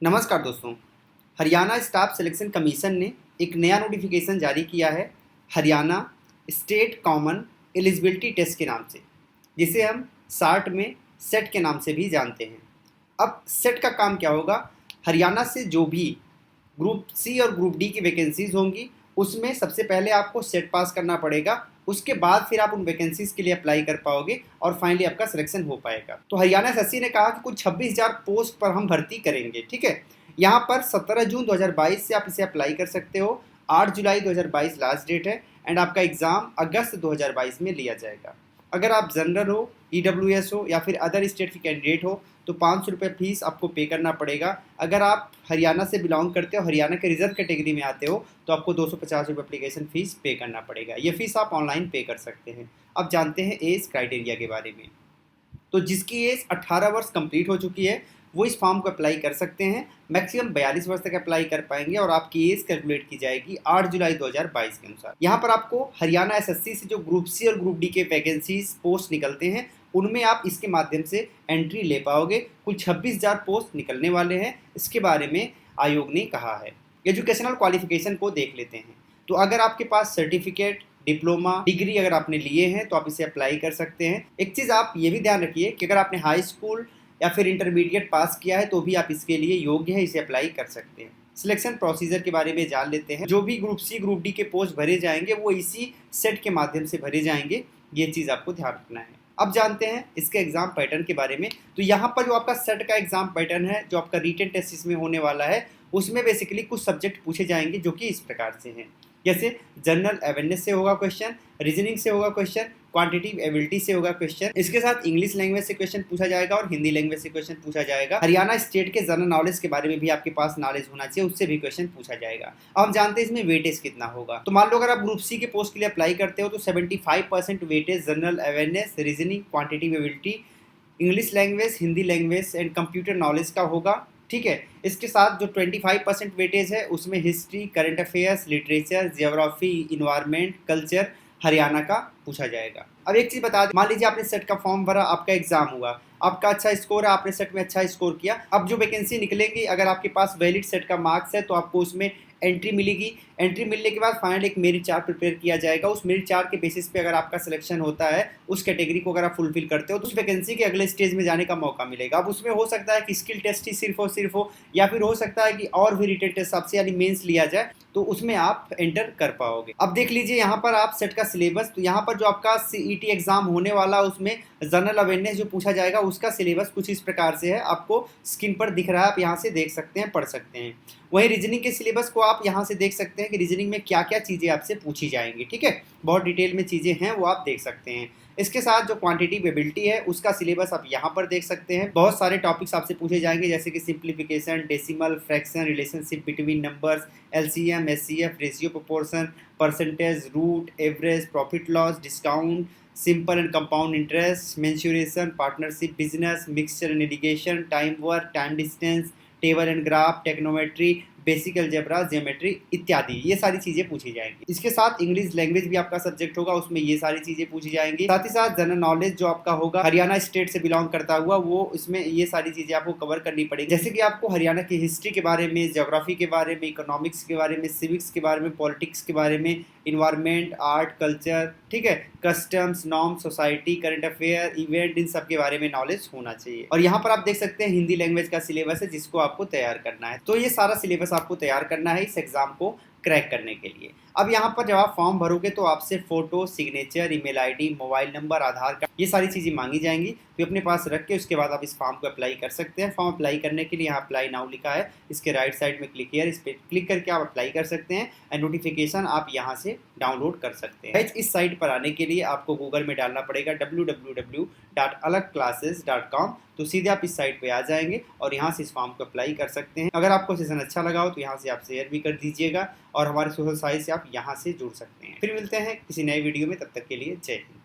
नमस्कार दोस्तों। Haryana staff selection commission ने एक नया नोटिफिकेशन जारी किया है Haryana state common eligibility test के नाम से, जिसे हम शार्ट में सेट के नाम से भी जानते हैं। अब सेट का काम क्या होगा? हरियाणा से जो भी ग्रुप सी और ग्रुप डी की वैकेंसीज होंगी उसमें सबसे पहले आपको सेट पास करना पड़ेगा। उसके बाद फिर आप उन वैकेंसीज के लिए अप्लाई कर पाओगे और फाइनली आपका सिलेक्शन हो पाएगा। तो हरियाणा एसएससी ने कहा कि कुछ 26,000 पोस्ट पर हम भर्ती करेंगे। ठीक है, यहाँ पर 17 जून 2022 से आप इसे अप्लाई कर सकते हो। 8 जुलाई 2022 लास्ट डेट है एंड आपका एग्ज़ाम अगस्त 2022 में लिया जाएगा। अगर आप जनरल हो, ईडब्ल्यूएस हो या फिर अदर स्टेट की कैंडिडेट हो तो 500 रुपये फीस आपको पे करना पड़ेगा। अगर आप हरियाणा से बिलोंग करते हो, हरियाणा के रिजर्व कैटेगरी में आते हो तो आपको 250 रुपये एप्लीकेशन फ़ीस पे करना पड़ेगा। ये फ़ीस आप ऑनलाइन पे कर सकते हैं। अब जानते हैं एज क्राइटेरिया के बारे में। तो जिसकी एज 18 वर्ष कंप्लीट हो चुकी है वो इस फॉर्म को अप्लाई कर सकते हैं। मैक्सिमम 42 वर्ष तक अप्लाई कर पाएंगे और आपकी एज कैलकुलेट की जाएगी 8 जुलाई 2022 के अनुसार। यहाँ पर आपको हरियाणा एसएससी से जो ग्रुप सी और ग्रुप डी के वैकेंसीज पोस्ट निकलते हैं उनमें आप इसके माध्यम से एंट्री ले पाओगे। कुल 26,000 पोस्ट निकलने वाले हैं, इसके बारे में आयोग ने कहा है। एजुकेशनल क्वालिफिकेशन को देख लेते हैं। तो अगर आपके पास सर्टिफिकेट, डिप्लोमा, डिग्री अगर आपने लिए हैं तो आप इसे अप्लाई कर सकते हैं। एक चीज़ आप ये भी ध्यान रखिए कि अगर आपने हाई स्कूल या फिर इंटरमीडिएट पास किया है तो भी आप इसके लिए योग्य है, इसे अप्लाई कर सकते हैं। सिलेक्शन प्रोसीजर के बारे में जान लेते हैं। जो भी ग्रुप सी ग्रुप डी के पोस्ट भरे जाएंगे वो इसी सेट के माध्यम से भरे जाएंगे, ये चीज़ आपको ध्यान रखना है। अब जानते हैं इसके एग्जाम पैटर्न के बारे में। तो यहाँ पर जो आपका सेट का एग्जाम पैटर्न है, जो आपका रिटन टेस्ट इसमें होने वाला है, उसमें बेसिकली कुछ सब्जेक्ट पूछे जाएंगे जो कि इस प्रकार से हैं। जैसे जनरल अवेयरनेस से होगा क्वेश्चन, रीजनिंग से होगा क्वेश्चन, क्वांटिटेटिव एबिलिटी से होगा क्वेश्चन। इसके साथ इंग्लिश लैंग्वेज से क्वेश्चन पूछा जाएगा और हिंदी लैंग्वेज से क्वेश्चन पूछा जाएगा। हरियाणा स्टेट के जनरल नॉलेज के बारे में भी आपके पास नॉलेज होना चाहिए, उससे भी क्वेश्चन पूछा जाएगा। अब हम जानते हैं इसमें वेटेज कितना होगा। तो मान लो अगर आप ग्रुप सी के पोस्ट के लिए अप्लाई करते हो तो 75% weightage general awareness, reasoning, quantitative ability, English language, Hindi language and computer knowledge का होगा। ठीक है, इसके साथ जो 25% वेटेज है उसमें history, current affairs, literature, geography, environment, culture Haryana का पूछा जाएगा। अब एक चीज़ बता दें, मान लीजिए आपने सेट का फॉर्म भरा, आपका एग्जाम हुआ, आपका अच्छा स्कोर है, आपने सेट में अच्छा स्कोर किया। अब जो वैकेंसी निकलेगी, अगर आपके पास वैलिड सेट का मार्क्स है तो आपको उसमें एंट्री मिलेगी। एंट्री मिलने के बाद फाइनल एक मेरिट चार्ट प्रिपेयर किया जाएगा। उस मेरिट चार्ट के बेसिस पे अगर आपका सिलेक्शन होता है, उस कैटेगरी को अगर आप फुलफिल करते हो तो उस वैकेंसी के अगले स्टेज में जाने का मौका मिलेगा। अब उसमें हो सकता है कि स्किल टेस्ट ही सिर्फ हो या फिर हो सकता है कि और भी रिटन टेस्ट आपसे यानी मेंस लिया जाए, तो उसमें आप एंटर कर पाओगे। अब देख लीजिए यहाँ पर आप सेट का सिलेबस। तो यहाँ पर जो आपका सीईटी एग्जाम होने वाला उसमें जनरल अवेयरनेस जो पूछा जाएगा उसका सिलेबस कुछ इस प्रकार से है, आपको स्क्रीन पर दिख रहा है, आप यहाँ से देख सकते हैं, पढ़ सकते हैं। वहीं रीजनिंग के सिलेबस को आप यहाँ से देख सकते हैं कि रीजनिंग में क्या क्या चीज़ें आपसे पूछी जाएंगी। ठीक है, बहुत डिटेल में चीज़ें हैं वो आप देख सकते हैं। इसके साथ जो क्वांटिटेटिव एबिलिटी है उसका सिलेबस आप यहाँ पर देख सकते हैं। बहुत सारे टॉपिक्स आपसे पूछे जाएंगे जैसे कि simplification, decimal, fraction, relationship between numbers, LCM, HCF, ratio, proportion, percentage, root, average, profit loss, discount, simple and compound interest, mensuration, partnership, business, mixture and alligation, time work, time distance, table and graph, trigonometry, basic algebra, geometry इत्यादि, ये सारी चीज़ें पूछी जाएंगी। इसके साथ English language भी आपका सब्जेक्ट होगा, उसमें ये सारी चीज़ें पूछी जाएंगी। साथ ही साथ जनरल नॉलेज जो आपका होगा हरियाणा स्टेट से बिलोंग करता हुआ, वो इसमें ये सारी चीज़ें आपको कवर करनी पड़ेगी। जैसे कि आपको हरियाणा की हिस्ट्री के बारे में, ज्योग्राफी के बारे में, इकोनॉमिक्स के बारे में, सिविक्स के बारे में, पॉलिटिक्स के बारे में, इन्वायरमेंट, आर्ट, कल्चर, ठीक है, customs, norm, society, current affair, event, इन सब के बारे में नॉलेज होना चाहिए। और यहाँ पर आप देख सकते हैं हिंदी लैंग्वेज का सिलेबस है जिसको आपको तैयार करना है। तो ये सारा सिलेबस आपको तैयार करना है इस एग्जाम को क्रैक करने के लिए। अब यहाँ पर जब आप फॉर्म भरोगे तो आपसे photo, signature, email ID, mobile number, Aadhaar card, ये सारी चीज़ें मांगी जाएंगी। तो अपने पास रख के उसके बाद आप इस फॉर्म को अप्लाई कर सकते हैं। फॉर्म अप्लाई करने के लिए यहाँ अप्लाई नाउ लिखा है, इसके राइट साइड में क्लिक हियर, इस पर क्लिक करके आप अप्लाई कर सकते हैं एंड नोटिफिकेशन आप यहाँ से डाउनलोड कर सकते हैं। इस साइट पर आने के लिए आपको गूगल में डालना पड़ेगा www.alagclasses.com। तो सीधे आप इस साइट पे आ जाएंगे और यहाँ से इस फॉर्म को अप्लाई कर सकते हैं। अगर आपको सेशन अच्छा लगा हो तो यहाँ से आप शेयर भी कर दीजिएगा और हमारे सोशल साइट से आप यहाँ से जुड़ सकते हैं। फिर मिलते हैं किसी नए वीडियो में, तब तक के लिए जय हिंद।